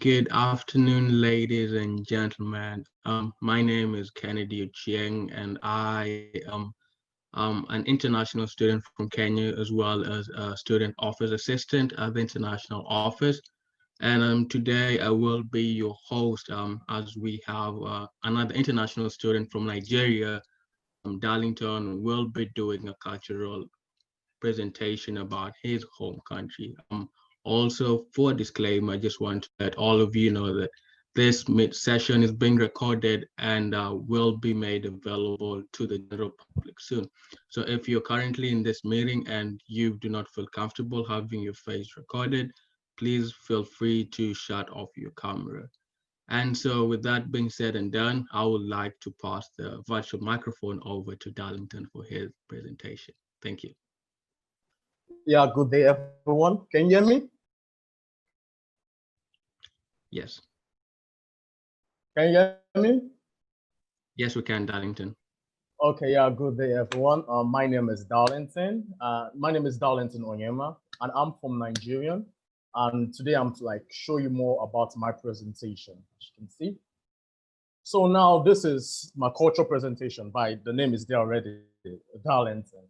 Good afternoon, ladies and gentlemen. My name is Kennedy Chieng, and I am an international student from Kenya, as well as a student office assistant at the international office. And today I will be your host as we have another international student from Nigeria, Darlington, will be doing a cultural presentation about his home country. Also, for disclaimer, I just want to let all of you know that this session is being recorded and will be made available to the general public soon. So if you're currently in this meeting and you do not feel comfortable having your face recorded, please feel free to shut off your camera. And so with that being said and done, I would like to pass the virtual microphone over to Darlington for his presentation. Thank you. Yeah, good day, everyone. Can you hear me? Yes. Can you hear me? Yes, we can, Darlington. Okay, yeah, good day, everyone. My name is Darlington. My name is Darlington Onyema, and I'm from Nigeria. And today I'm to show you more about my presentation, as you can see. So now this is my cultural presentation. The name is there already, Darlington.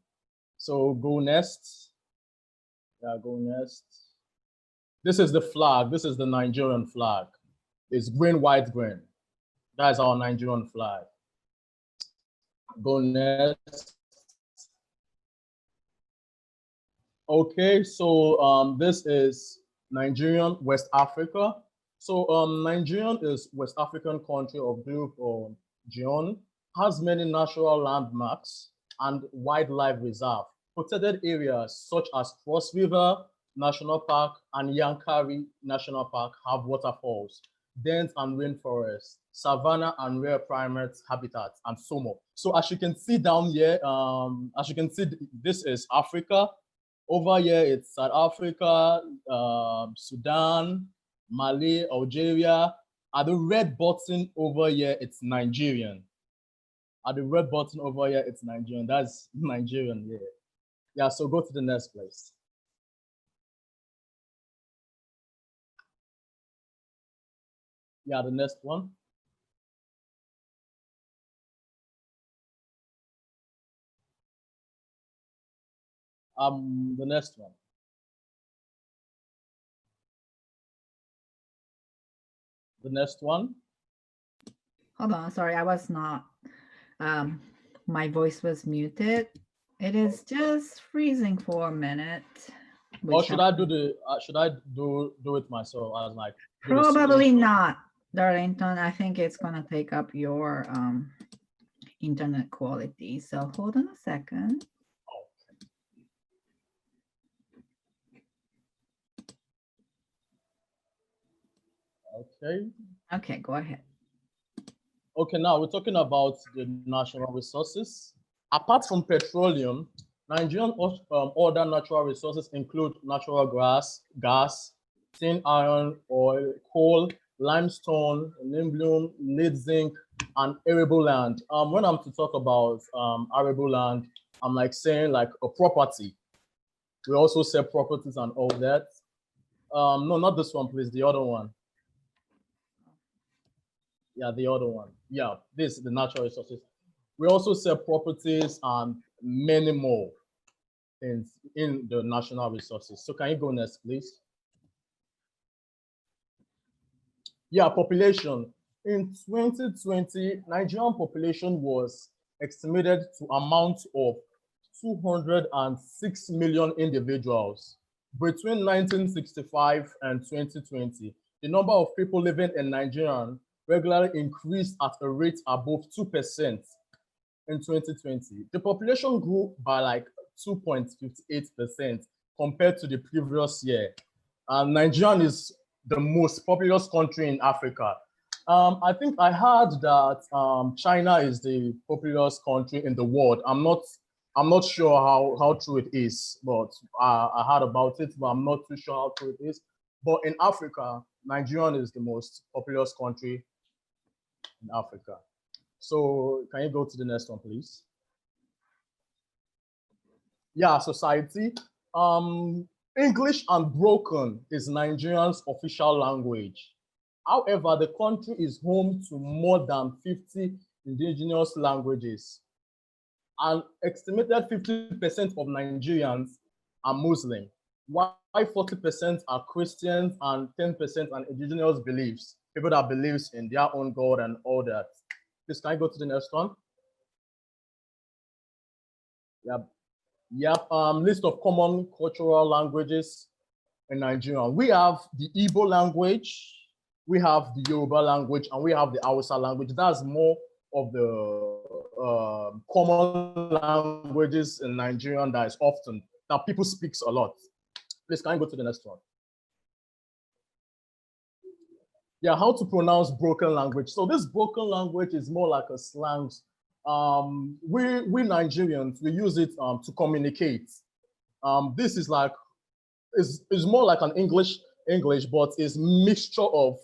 So go next. Yeah, go next. This is the flag. This is the Nigerian flag. It's green, white, green. That's our Nigerian flag. Go next. Okay, so this is Nigerian, West Africa. So Nigerian is West African country of group or Gion, has many natural landmarks and wildlife reserve. Protected areas such as Cross River National Park and Yankari National Park have waterfalls, dense and rainforests, savanna and rare primate habitats, and so more. So as you can see down here, this is Africa. Over here, it's South Africa, Sudan, Mali, Algeria. At the red button over here, it's Nigerian. At the red button over here, it's Nigerian. That's Nigerian, yeah. Yeah, so go to the next place. Yeah, the next one. The next one. The next one. Hold on, sorry, I was not, my voice was muted. It is just freezing for a minute. Or should I do it myself? I was like, probably not, Darlington. I think it's gonna take up your internet quality. So hold on a second. Okay. Okay, go ahead. Okay, now we're talking about the natural resources. Apart from petroleum, Nigerian other natural resources include natural gas, tin iron, oil, coal, limestone, limblum, lead zinc, and arable land. When I'm to talk about arable land, I'm saying a property. We also sell properties and all that. No, not this one, please. The other one. Yeah, the other one. Yeah, this is the natural resources. We also sell properties and many more things in the national resources. So can you go next, please? Yeah, population. In 2020, Nigerian population was estimated to amount of 206 million individuals. Between 1965 and 2020, the number of people living in Nigeria regularly increased at a rate above 2% in 2020. The population grew by 2.58% compared to the previous year. Nigeria is the most populous country in Africa. I think I heard that China is the populous country in the world. I'm not sure how true it is, but I heard about it, but I'm not too sure how true it is. But in Africa, Nigeria is the most populous country in Africa. So can you go to the next one, please? Yeah, society. English and broken is Nigerian's official language. However, the country is home to more than 50 indigenous languages. An estimated 50% of Nigerians are Muslim, while 40% are Christians and 10% are indigenous beliefs, people that believes in their own God and all that. Please, can I go to the next one? Yep. Yep. List of common cultural languages in Nigeria. We have the Igbo language, we have the Yoruba language, and we have the Hausa language. That's more of the common languages in Nigerian that is often, that people speaks a lot. Please, can I go to the next one? Yeah, how to pronounce broken language. So this broken language is more like a slang. We Nigerians, we use it to communicate. This is like, is more like an English, but it's mixture of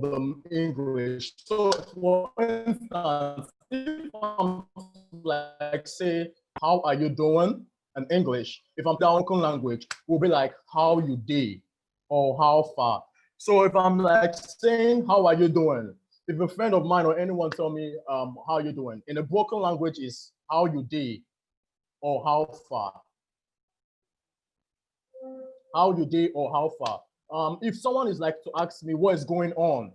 the English. So for instance, if I'm like say, how are you doing in English? If I'm down language, will be like how you day or how far. So if I'm like saying, how are you doing? If a friend of mine or anyone tell me how you doing, in a broken language is how you day or how far. How you day or how far. If someone is like to ask me what is going on,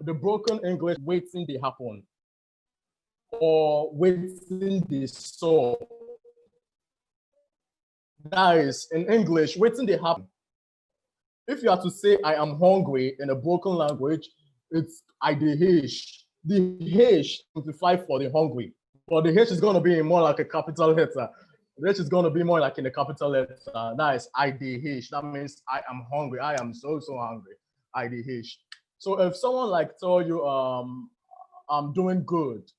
the broken English, waiting they happen, or waiting they saw. That is in English, waiting they happen. If you have to say I am hungry in a broken language, it's I the H. The H simplified for the hungry, but the H is going to be more like a capital letter. The H is going to be more like in a capital letter. That is I the H. That means I am hungry. I am so hungry. I the H. So if someone like tell you I'm doing good,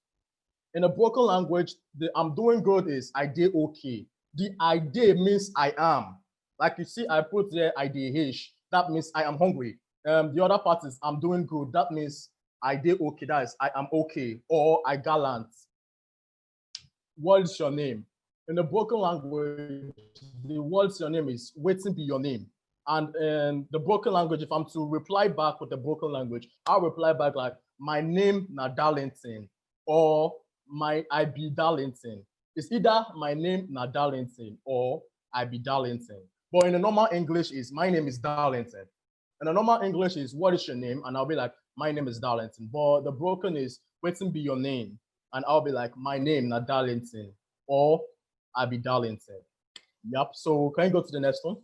in a broken language, the I'm doing good is I did okay. The I did means I am. Like you see, I put there I did H. That means I am hungry. The other part is I'm doing good. That means I did okay. That is I am okay or I gallant. What is your name? In the broken language, the what's your name is waiting be your name. And in the broken language, if I'm to reply back with the broken language, I'll reply back like my name na Darlington or my I be Darlington. It's either my name na Darlington or I be Darlington. But in the normal English is my name is Darlington. And the normal English is what is your name? And I'll be like, my name is Darlington. But the broken is waiting be your name. And I'll be like, my name na Darlington or I be Darlington. Yep. So can you go to the next one?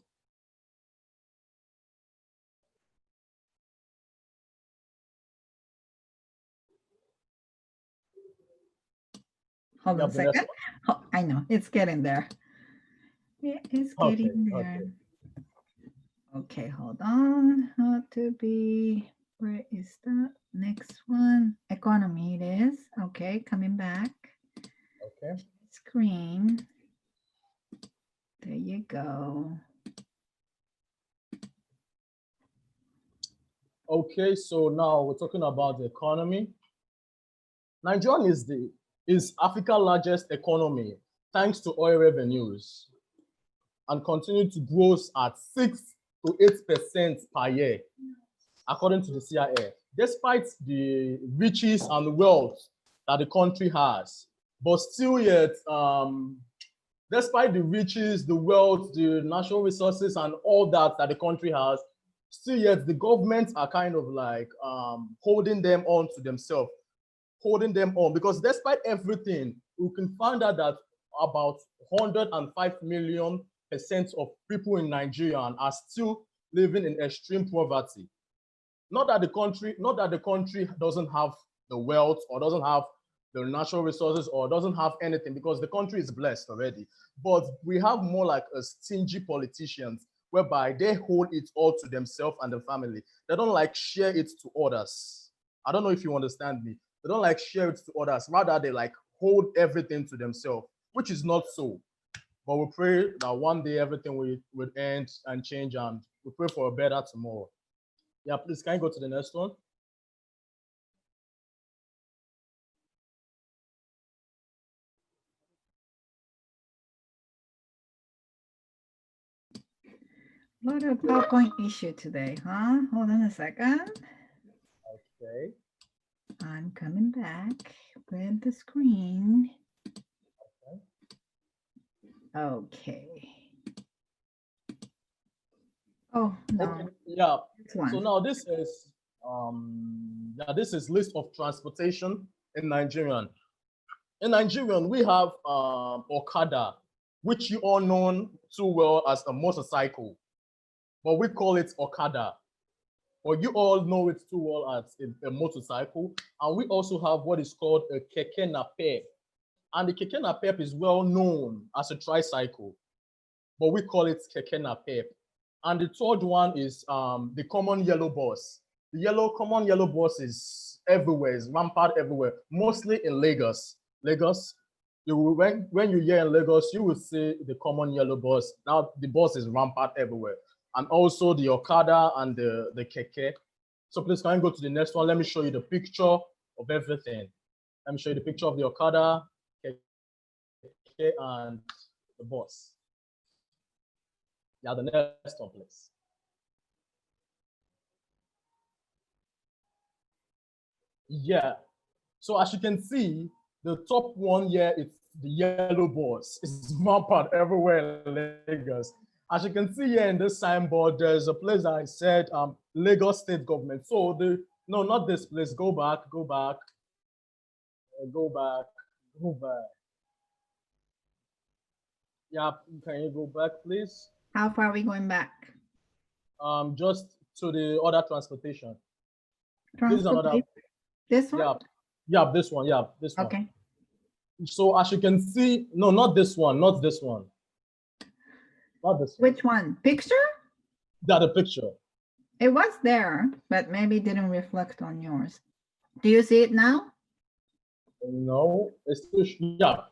Hold on a second. Oh, I know, it's getting there. It's getting there. Okay, hold on. How to be, where is the next one? Economy it is. Okay, coming back. Okay. Screen. There you go. Okay, so now we're talking about the economy. Nigeria is Africa's largest economy thanks to oil revenues and continue to grow at 6 to 8% per year, according to the CIA. Despite the riches and wealth that the country has, but still yet, despite the riches, the wealth, the natural resources, and all that the country has, still yet the governments are kind of like holding them on to themselves, holding them on, because despite everything, we can find out that about 105 million% of people in Nigeria are still living in extreme poverty. Not that the country doesn't have the wealth or doesn't have the natural resources or doesn't have anything, because the country is blessed already. But we have more like a stingy politicians whereby they hold it all to themselves and the family. They don't like share it to others. I don't know if you understand me. They don't like share it to others. Rather, they like hold everything to themselves, which is not so. But we pray that one day everything will end and change, and we pray for a better tomorrow. Yeah, please, can you go to the next one? What a PowerPoint issue today, huh? Hold on a second. Okay. I'm coming back with the screen. Okay. Oh no. Okay. Yeah. This one. So now this is list of transportation in Nigerian. In Nigerian, we have Okada, which you all know too well as a motorcycle, but we call it Okada. Or you all know it too well as a motorcycle. And we also have what is called a keke napep. And the keke napep is well known as a tricycle, but we call it keke napep. And the third one is the common yellow bus. The common yellow bus is everywhere, it's rampant everywhere, mostly in Lagos. Lagos, when you hear in Lagos, you will see the common yellow bus. Now the bus is rampant everywhere. And also the Okada and the Keke. So please can you go to the next one? Let me show you the picture of everything. Let me show you the picture of the Okada, Keke, and the bus. Yeah, the next one, please. Yeah. So as you can see, the top one here is the yellow bus. It's rampant everywhere in Lagos. As you can see here in this signboard, there's a place that I said Lagos State Government. So no, not this place. Go back, go back, go back, go back. Yeah, can you go back, please? How far are we going back? Just to the other transportation. This is another. This one? Yeah, yeah, this one. Yeah, this one. Okay. So as you can see, no, not this one, not this one. Not this one. Which one? Picture? Yeah, the picture. It was there, but maybe it didn't reflect on yours. Do you see it now? No, it's still,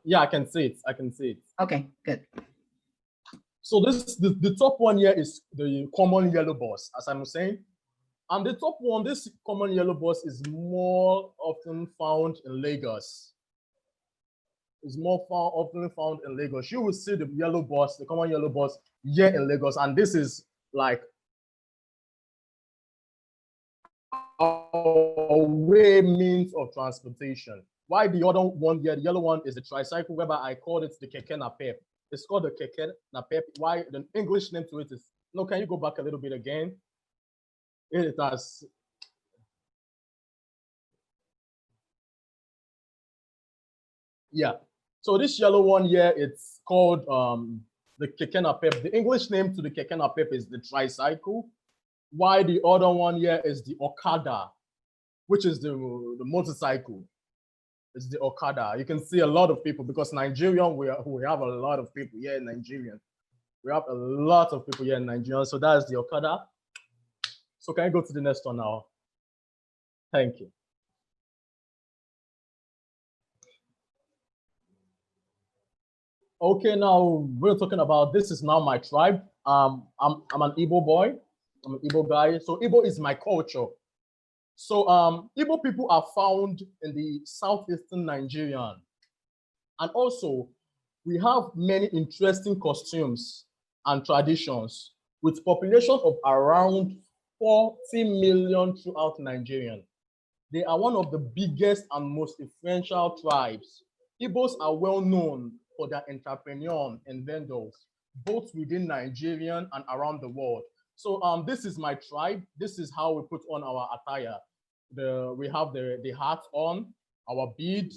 yeah, I can see it. I can see it. Okay, good. So the top one here is the common yellow bus, as I'm saying. And the top one, this common yellow bus is more often found in Lagos. It's more often found in Lagos. You will see the yellow bus, the common yellow bus here in Lagos. And this is like a way means of transportation. Why the other one here, the yellow one is the tricycle, whereby I called it the keke napep. It's called the keke napep. Why the English name to it is, no, can you go back a little bit again? It has, yeah. So this yellow one here, it's called the keke napep. The English name to the keke napep is the tricycle. Why the other one here is the Okada, which is the motorcycle. It's the Okada. You can see a lot of people because Nigerian, we have a lot of people here in Nigerian. We have a lot of people here in Nigeria. So that's the Okada. So can I go to the next one now? Thank you. Okay, now we're talking about, this is now my tribe. I'm an Igbo boy. I'm an Igbo guy. So Igbo is my culture. So Igbo people are found in the southeastern Nigerian. And also, we have many interesting costumes and traditions with population of around 40 million throughout Nigeria. They are one of the biggest and most influential tribes. Igbos are well known for their entrepreneurs and vendors, both within Nigeria and around the world. So this is my tribe. This is how we put on our attire. We have the hat on, our bead,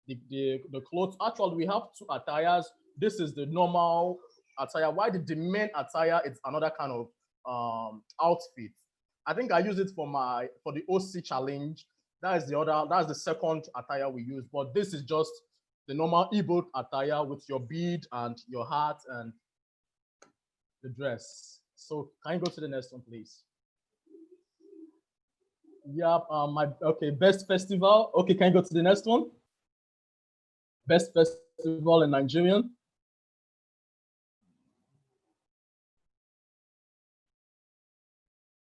the clothes. Actually, we have two attires. This is the normal attire. Why the main attire is another kind of outfit. I think I use it for the OC challenge. That's the second attire we use. But this is just the normal Igbo attire with your bead and your hat and the dress. So can you go to the next one, please? Yeah, okay, best festival. Okay, can you go to the next one? Best festival in Nigerian.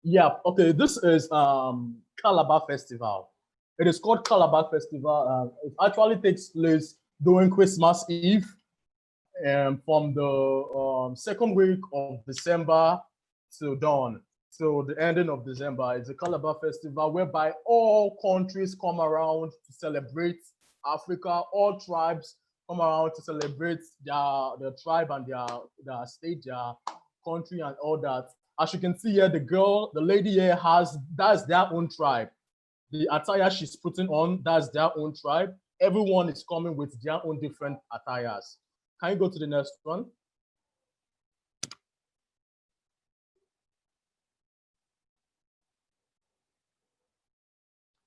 Yeah, okay, this is Calaba Festival. It is called Calaba Festival. It actually takes place during Christmas Eve from the second week of December till dawn, till the ending of December. It's a Calaba Festival whereby all countries come around to celebrate Africa. All tribes come around to celebrate their tribe and their state, their country, and all that. As you can see here, the lady here that's their own tribe. The attire she's putting on, that's their own tribe. Everyone is coming with their own different attires. Can you go to the next one?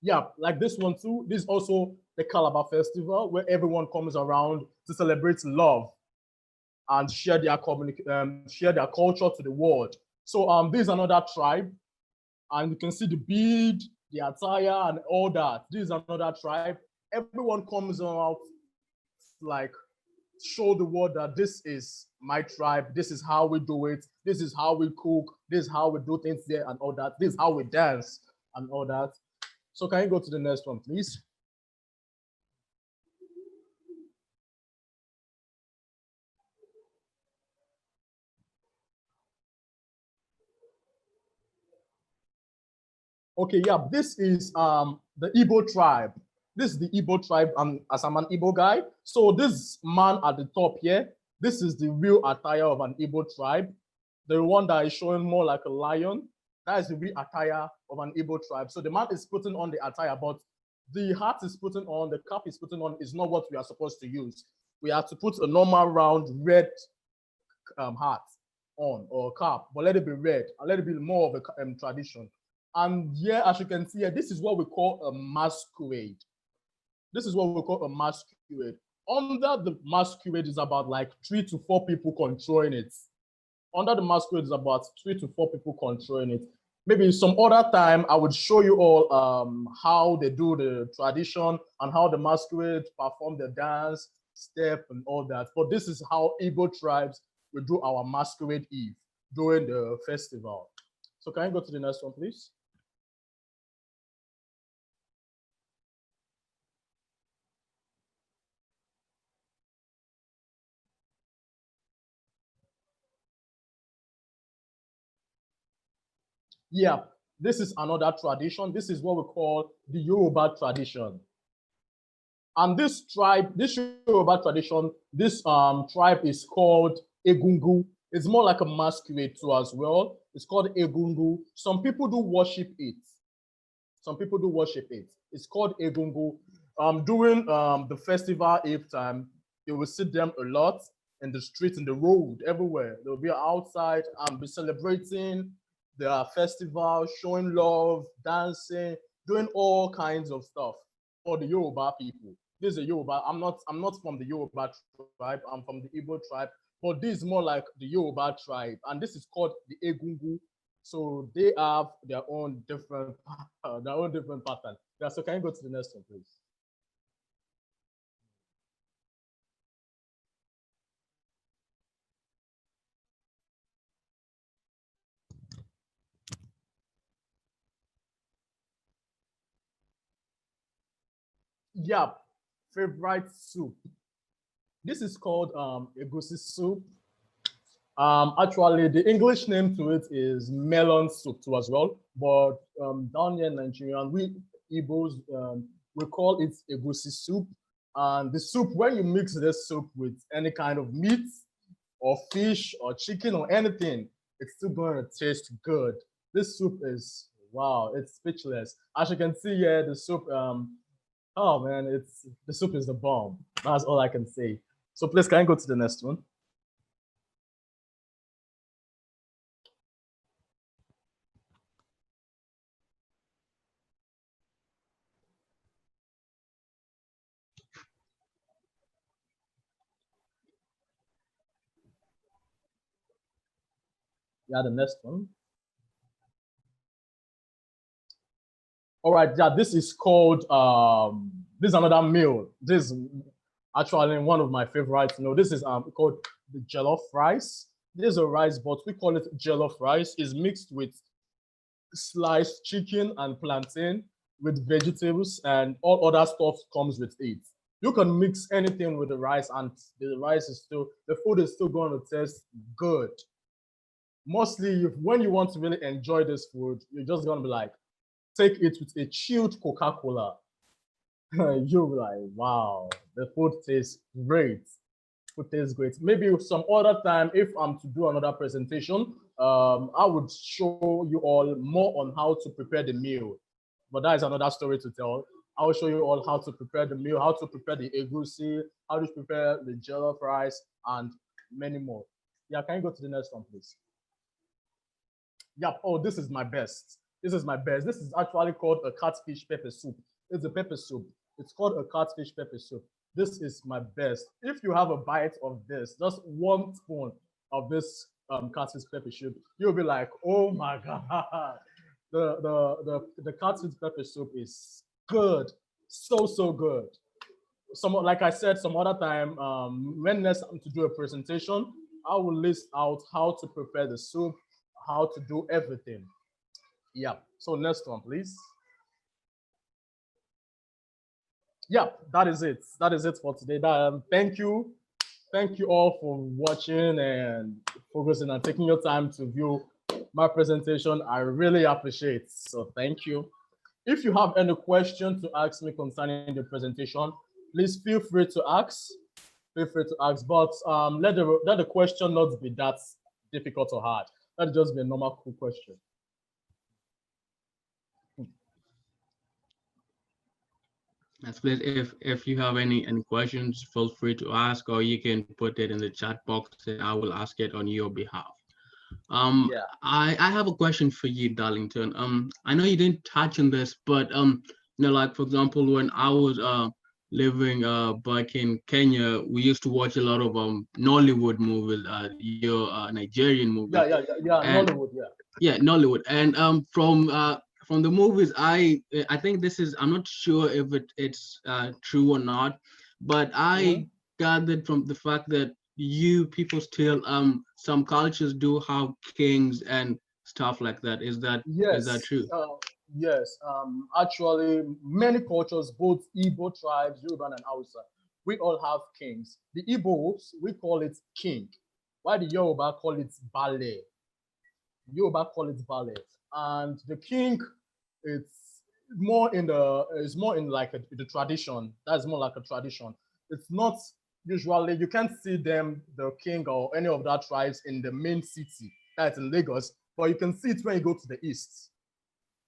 Yeah, like this one too. This is also the Calabar Festival where everyone comes around to celebrate love and share their share their culture to the world. So this is another tribe, and you can see the bead, the attire, and all that. This is another tribe. Everyone comes around like show the world that this is my tribe. This is how we do it. This is how we cook. This is how we do things there and all that. This is how we dance and all that. So can you go to the next one, please? Okay, yeah, this is the Igbo tribe. This is the Igbo tribe, and as I'm an Igbo guy, so this man at the top here, this is the real attire of an Igbo tribe. The one that is showing more like a lion, that is the real attire of an Igbo tribe. So the man is putting on the attire, but the hat is putting on, the cap is putting on is not what we are supposed to use. We have to put a normal round red hat on or cap, but let it be red and let it be more of a tradition. And yeah, as you can see here, this is what we call a masquerade. This is what we call a masquerade. Under the masquerade is about like 3 to 4 people controlling it. Under the masquerade is about 3 to 4 people controlling it. Maybe some other time I would show you all how they do the tradition and how the masquerade perform the dance, step, and all that. But this is how Igbo tribes will do our masquerade eve during the festival. So can you go to the next one, please? Yeah, this is another tradition. This is what we call the Yoruba tradition. And this tribe, this Yoruba tradition, this tribe is called Egungu. It's more like a masquerade too as well. It's called Egungu. Some people do worship it. Some people do worship it. It's called Egungu. During the festival Eve time, you will see them a lot in the streets, in the road, everywhere. They'll be outside and be celebrating their festival, showing love, dancing, doing all kinds of stuff for the Yoruba people. This is a Yoruba. I'm not from the Yoruba tribe. I'm from the Igbo tribe. But this is more like the Yoruba tribe, and this is called the Egungu. So they have their own different pattern. Yeah. So can you go to the next one, please? Yeah, favorite soup. This is called egusi soup. Actually, the English name to it is melon soup too as well. But down here in Nigeria, we Igbos, we call it egusi soup. And the soup, when you mix this soup with any kind of meat or fish or chicken or anything, it's still going to taste good. This soup is, wow, it's speechless. As you can see here, the soup, oh man, the soup is the bomb. That's all I can say. So please, can you go to the next one? Yeah, the next one. All right, yeah, this is called this is another meal. This is actually one of my favorites. You know, this is called the Jello Fries. This is a rice, but we call it Jello Fries. It's mixed with sliced chicken and plantain with vegetables, and all other stuff comes with it. You can mix anything with the rice, and the rice is still, the food is still going to taste good. mostly when you want to really enjoy this food, you're just gonna be like, take it with a chilled Coca-Cola. You'll be like, wow, the food tastes great. Food tastes great. Maybe some other time, if I'm to do another presentation, I would show you all more on how to prepare the meal. But that is another story to tell. I will show you all how to prepare the meal, how to prepare the egusi, how to prepare the Jello Fries, and many more. Yeah, can you go to the next one, please? Yeah, oh, this is my best. This is my best. This is actually called a catfish pepper soup. It's a pepper soup. It's called a catfish pepper soup. This is my best. If you have a bite of this, just one spoon of this catfish pepper soup, you'll be like, oh my God. The catfish pepper soup is good. So good. Like I said, some other time, when next time to do a presentation, I will list out how to prepare the soup, how to do everything. Yeah. So next one, please. Yeah, that is it. That is it for today. Thank you. Thank you all for watching and focusing and taking your time to view my presentation. I really appreciate it. So thank you. If you have any question to ask me concerning the presentation, please feel free to ask. Feel free to ask, but let the question not be that difficult or hard. Let it just be a normal, cool question. That's great. If you have any questions, feel free to ask, or you can put it in the chat box and I will ask it on your behalf. Yeah. I have a question for you, Darlington. I know you didn't touch on this, but like for example, when I was living back in Kenya, we used to watch a lot of Nollywood movies, your Nigerian movies. Yeah, and Nollywood, yeah. yeah, Nollywood. And from the movies, I think this is, I'm not sure if it's true or not, but I gathered from the fact that you people still some cultures do have kings and stuff like that. Is that Yes, true? yes. Actually, many cultures, both Igbo tribes, Yoruba and Hausa, we all have kings. The Igbos, we call it king, while the Yoruba call it ballet. Yoruba call it ballet, and the king, it's it's more in like the tradition. That's more like a tradition. It's not usually you can't see them, the king or any of that tribes in the main city. That's in Lagos, but you can see it when you go to the east.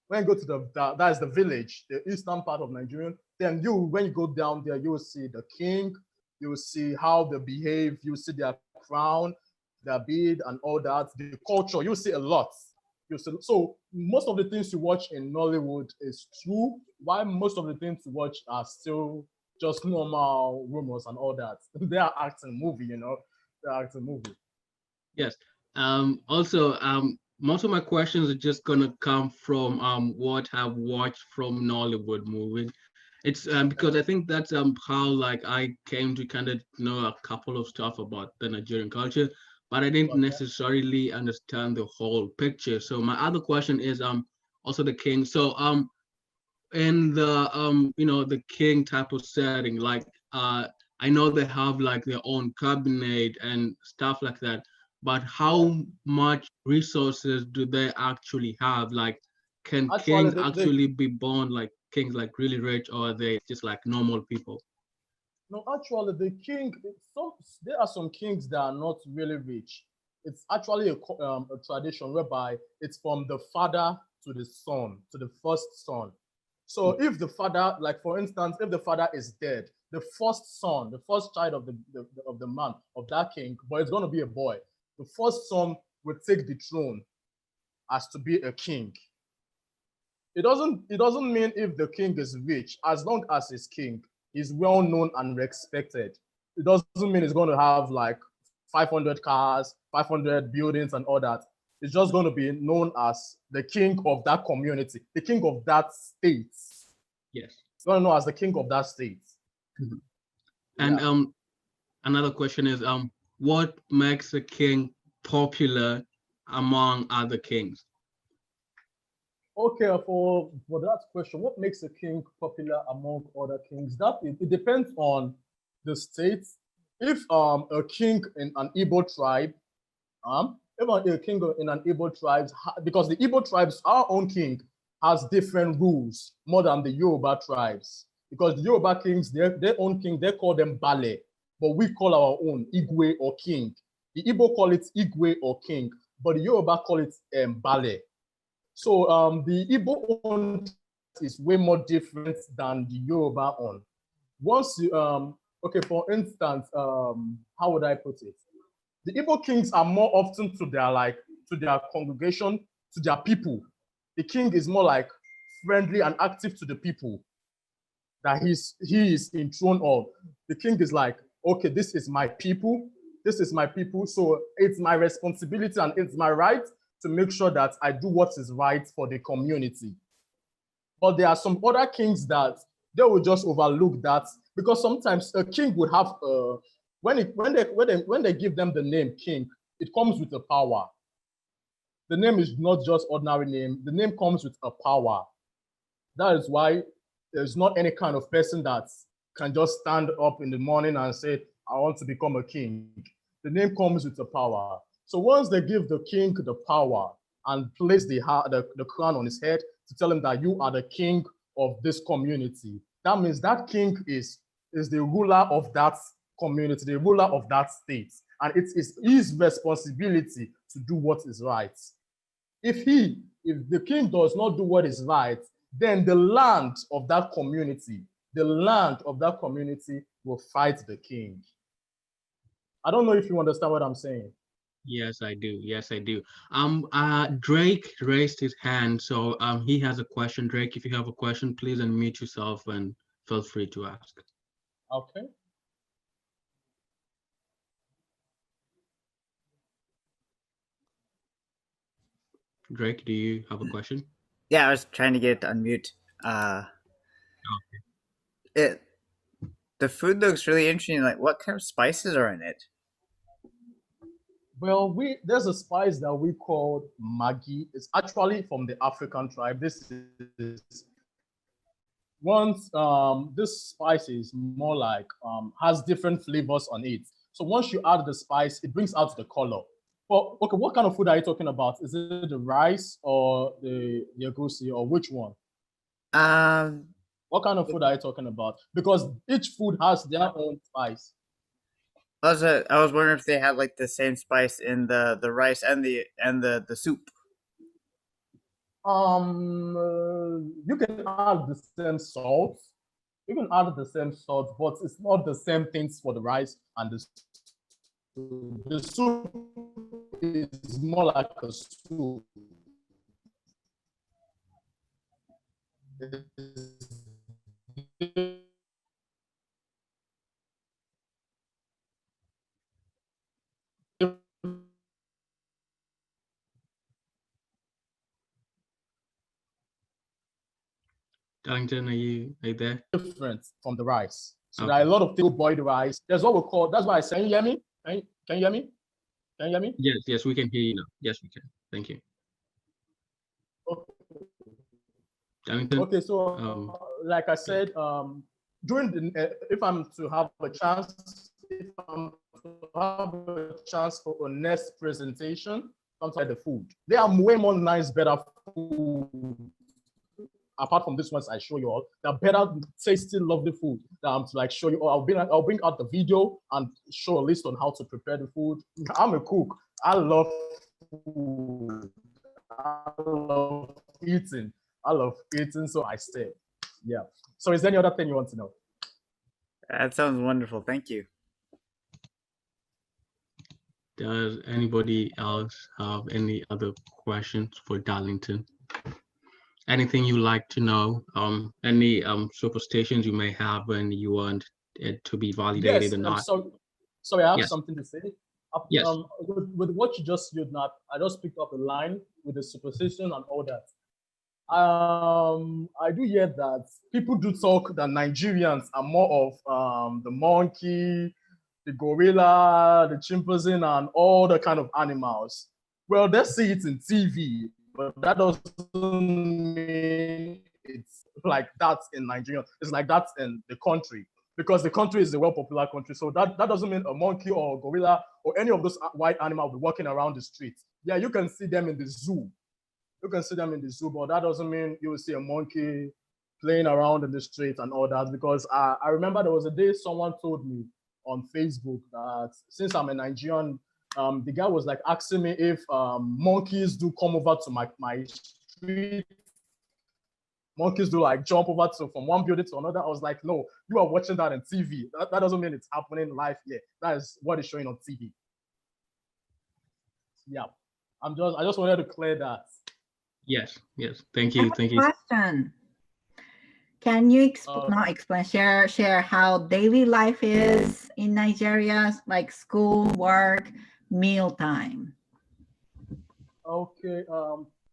When you go to that's the village, the eastern part of Nigeria. Then when you go down there, you will see the king. You will see how they behave. You will see their crown, their beard, and all that. The culture, you see a lot. So most of the things you watch in Nollywood is true, while most of the things you watch are still just normal rumors and all that. They are acting movie, they're acting movie. Yes. Also, most of my questions are just gonna come from what I've watched from Nollywood movies. It's because I think that's how like I came to kind of know a couple of stuff about the Nigerian culture, but I didn't Okay. necessarily understand the whole picture. So my other question is also the king. So in the the king type of setting, like I know they have like their own cabinet and stuff like that, but Yeah. how much resources do they actually have? Like, can Actually, kings actually be born like kings, like really rich, or are they just like normal people? no, actually, the king. There are some kings that are not really rich. It's actually a tradition whereby it's from the father to the son, to the first son. So if the father, like for instance, if the father is dead, the first son, the first child of the man of that king, but it's going to be a boy. The first son will take the throne as to be a king. It doesn't mean if the king is rich, as long as he's king, he's well known and respected. It doesn't mean he's going to have like 500 cars, 500 buildings, and all that. It's just going to be known as the king of that community, the king of that state. Yes. It's going to know as the king of that state. Mhm. And Yeah. another question is what makes a king popular among other kings? Okay, for that question, what makes a king popular among other kings? That it depends on the state. If a king in an Igbo tribe, even a king in an Igbo tribes, because the Igbo tribes, our own king has different rules more than the Yoruba tribes. Because the Yoruba kings, their own king, they call them Bale, but we call our own Igwe or king. The Igbo call it Igwe or king, but the Yoruba call it Bale. So the Igbo own is way more different than the Yoruba own. Once you, okay, for instance, how would I put it? The Igbo kings are more often to their congregation, to their people. The king is more like friendly and active to the people that he is enthroned of. The king is like, okay, this is my people. This is my people. So it's my responsibility and it's my right to make sure that I do what is right for the community. But there are some other kings that they will just overlook that, because sometimes a king would have when they give them the name king, it comes with a power. The name is not just ordinary name. The name comes with a power. That is why there's not any kind of person that can just stand up in the morning and say, I want to become a king. The name comes with a power. So once they give the king the power and place the crown on his head to tell him that you are the king of this community, that means that king is the ruler of that community, the ruler of that state. And it is his responsibility to do what is right. If the king does not do what is right, then the land of that community will fight the king. I don't know if you understand what I'm saying. Yes, I do. Yes, I do. Drake raised his hand, so he has a question. Drake, if you have a question, please unmute yourself and feel free to ask. Okay. Drake, do you have a question? Yeah, I was trying to get it to unmute. Okay. The food looks really interesting. Like, what kind of spices are in it? Well, there's a spice that we call Maggi. It's actually from the African tribe. This spice is more like has different flavors on it. So once you add the spice, it brings out the color. Well, okay, what kind of food are you talking about? Is it the rice or the egusi, or which one? What kind of food are you talking about? Because each food has their own spice. I was wondering if they had like the same spice in the rice and the soup. You can add the same salt. You can add the same salt, but it's not the same things for the rice and the soup. The soup is more like a soup. Darlington, are you there? Different from the rice. So okay. There are a lot of people boil the rice. There's what we call, that's why I say, can you hear me? Can you hear me? Can you hear me? Yes, we can hear you now. Yes, we can. Thank you. Okay. Darlington? Okay, so like I said, if I'm to have a chance for a next presentation, sometimes the food. There are way more nice, better food. Apart from this ones I show you all, they're better, tasty, lovely food that I'm to like show you all. I'll bring out the video and show a list on how to prepare the food. I'm a cook. I love food. I love eating. So I stay. Yeah. So is there any other thing you want to know? That sounds wonderful. Thank you. Does anybody else have any other questions for Darlington? Anything you like to know? Any superstitions you may have when you want it to be validated or not? Sorry, I have something to say. Yes. With what you just used now, I just picked up a line with the superstition and all that. I do hear that people do talk that Nigerians are more of the monkey, the gorilla, the chimpanzee, and all the kind of animals. Well, they see it in TV, but that doesn't mean it's like that in Nigeria. It's like that in the country. because the country is a well-popular country. So that doesn't mean a monkey or a gorilla or any of those wild animals will be walking around the streets. Yeah, you can see them in the zoo. You can see them in the zoo, but that doesn't mean you will see a monkey playing around in the street and all that. Because I remember there was a day someone told me on Facebook that since I'm a Nigerian, the guy was like asking me if monkeys do come over to my street. Monkeys do like jump over from one building to another. I was like, no, you are watching that on TV. That doesn't mean it's happening live yet. That is what is showing on TV. Yeah, I just wanted to clear that. Yes. Thank you. Question. Can you share how daily life is in Nigeria, like school, work, mealtime? Okay,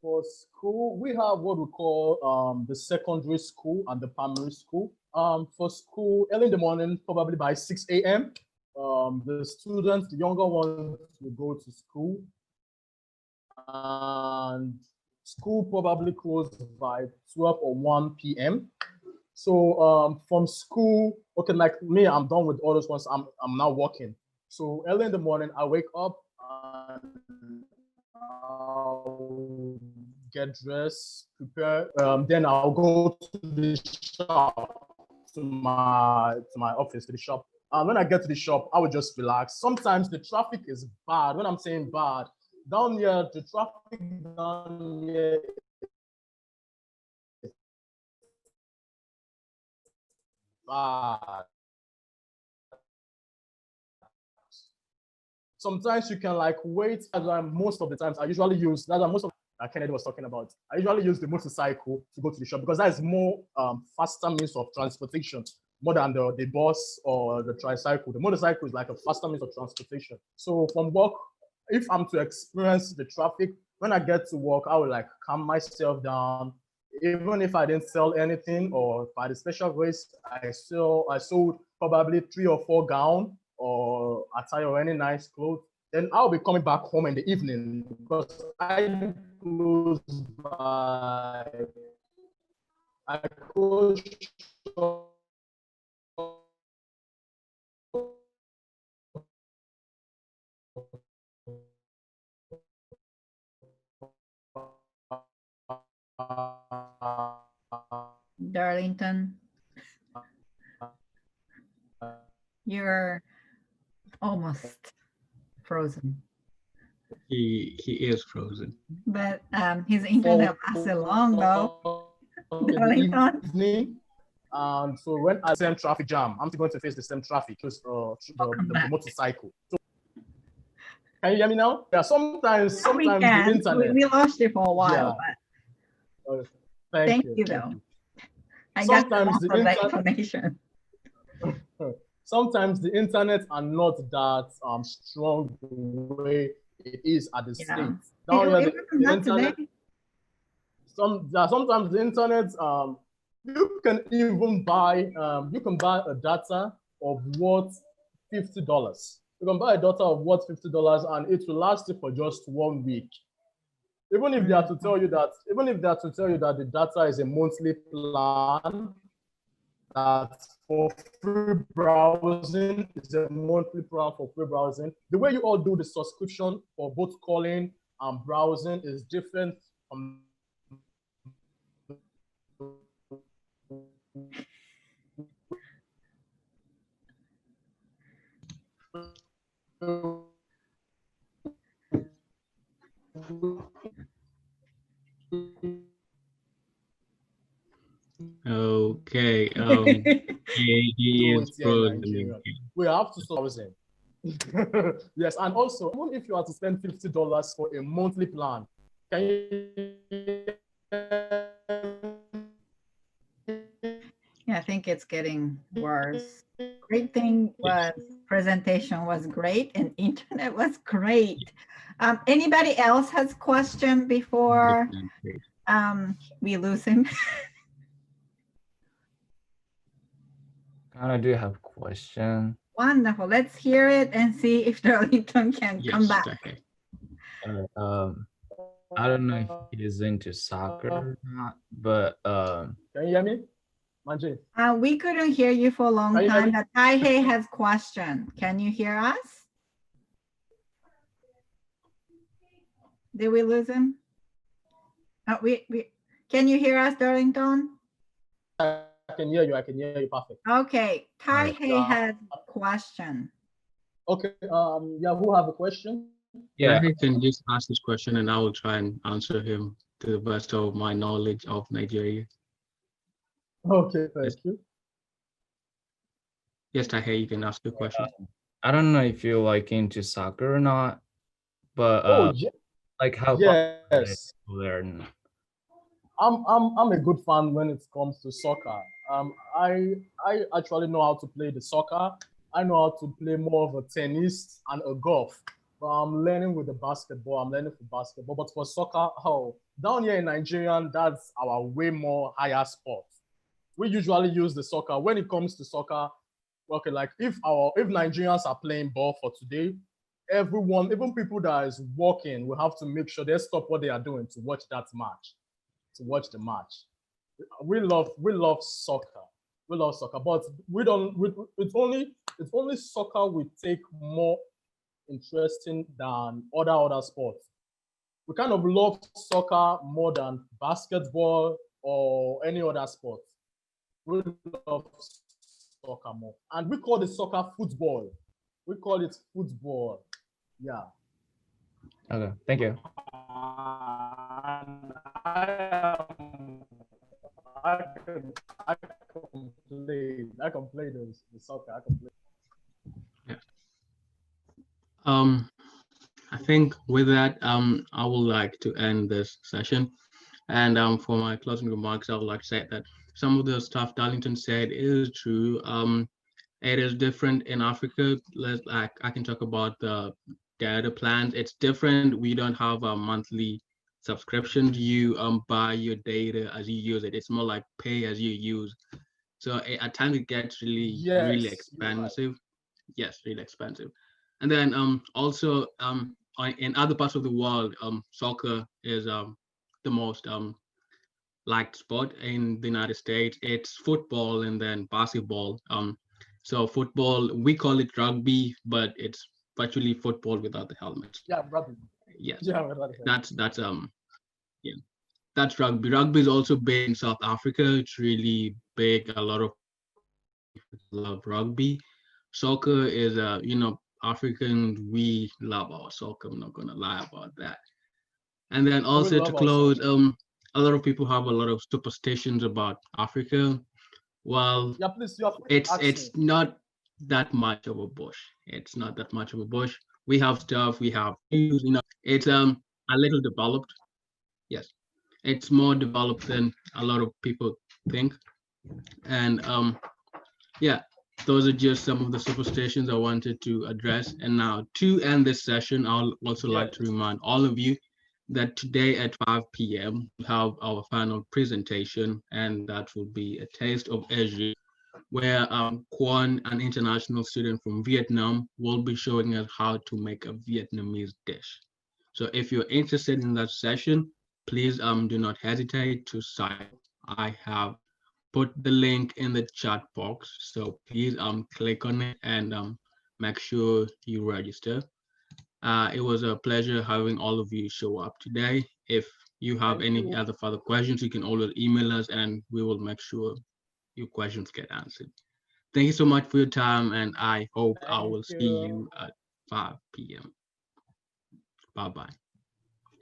for school, we have what we call the secondary school and the primary school. For school, early in the morning, probably by 6 a.m., the students, the younger ones, will go to school. And school probably closed by 12 or 1 p.m. So from school, okay, like me, I'm done with all those ones. I'm now working. So early in the morning, I wake up and I'll get dressed, prepare. Then I'll go to the shop, to my office, to the shop. When I get to the shop, I will just relax. Sometimes the traffic is bad. When I'm saying bad, down here, the traffic down here is bad. Sometimes you can like wait. Most of the times, I usually use Kennedy was talking about. I usually use the motorcycle to go to the shop because that is more faster means of transportation more than the bus or the tricycle. The motorcycle is like a faster means of transportation. So from work, if I'm to experience the traffic, when I get to work, I will like calm myself down. Even if I didn't sell anything or by the special grace, I sold probably 3 or 4 gowns or attire or any nice clothes. Then I'll be coming back home in the evening because I close Darlington, you're almost frozen. He is frozen. But his internet lasted long though. Darlington. Evening. So when I same traffic jam, I'm going to face the same traffic because the motorcycle. So, can you hear me now? Yeah, sometimes the internet. We lost you for a while, yeah. but thank you though. I got most of that information. Sometimes the internet are not that strong the way it is at the States. Sometimes the internet, you can even buy a data of worth $50. You can buy a data of worth $50 and it will last you for just 1 week. Even if they are to tell you that the data is a monthly plan, that for free browsing is a monthly plan for free browsing. The way you all do the subscription for both calling and browsing is different from Okay. He is frozen. We have to stop browsing. Yes, and also, even if you are to spend $50 for a monthly plan, can you? Yeah, I think it's getting worse. Great thing was presentation was great and internet was great. Anybody else has question before we lose him? I do have a question. Wonderful. Let's hear it and see if Darlington can come back. Okay. I don't know if he is into soccer or not, but can you hear me? Manjay. We couldn't hear you for a long Can you hear time. me? But Taihei has question. Can you hear us? Did we lose him? Can you hear us, Darlington? I can hear you. I can hear you perfect. Okay, Taihei Yeah. has question. Okay. Yeah. Who have a question? Yeah. I can just ask this question and I will try and answer him to the best of my knowledge of Nigeria. Okay. Thank you. Yes, Tahe, you can ask the question. I don't know if you're like into soccer or not, but Oh, yeah. like how Yes. learn. I'm a good fan when it comes to soccer. I actually know how to play the soccer. I know how to play more of a tennis and a golf. But I'm learning with the basketball. I'm learning for basketball. But for soccer, oh, down here in Nigeria, that's our way more higher sport. We usually use the soccer when it comes to soccer. Okay, like if Nigerians are playing ball for today, everyone, even people that is working, will have to make sure they stop what they are doing to watch that match, to watch the match. We love soccer. We love soccer, but we don't. It's only soccer we take more interesting than other sports. We kind of love soccer more than basketball or any other sport. We love soccer more, and we call the soccer football. We call it football. Yeah. Okay, thank you. And I can play the soccer. I can play. Yeah. I think with that, I would like to end this session. And for my closing remarks, I would like to say that some of the stuff Darlington said is true. It is different in Africa. Like I can talk about the data plans. It's different. We don't have a monthly subscription. You buy your data as you use it. It's more like pay as you use. So at times it gets really Yes, expensive. Yes, really expensive. And then also in other parts of the world, soccer is the most liked sport. In the United States, it's football and then basketball. So football, we call it rugby, but it's virtually football without the helmet. Yeah, rugby. Yes, Yeah, rugby. that's yeah, that's rugby. Rugby is also big in South Africa. It's really big. A lot of love rugby. Soccer is Africans, we love our soccer. I'm not gonna lie about that. And then We also to love our close, soccer. a lot of people have a lot of superstitions about Africa. Well, Yeah, please. You have it's not that much of a bush. It's not that much of a bush. We have stuff, we have news, it's a little developed. Yes. It's more developed than a lot of people think. And yeah, those are just some of the superstitions I wanted to address. And now to end this session, I'll also like to remind all of you that today at 5 p.m. we have our final presentation, and that will be a taste of Asia, where Quan, an international student from Vietnam, will be showing us how to make a Vietnamese dish. So if you're interested in that session, please do not hesitate to sign up. I have put the link in the chat box, so please click on it and make sure you register. It was a pleasure having all of you show up today. If you have any other further questions, you can always email us and we will make sure your questions get answered. Thank you so much for your time, and I hope I will see you at 5 p.m. Bye-bye.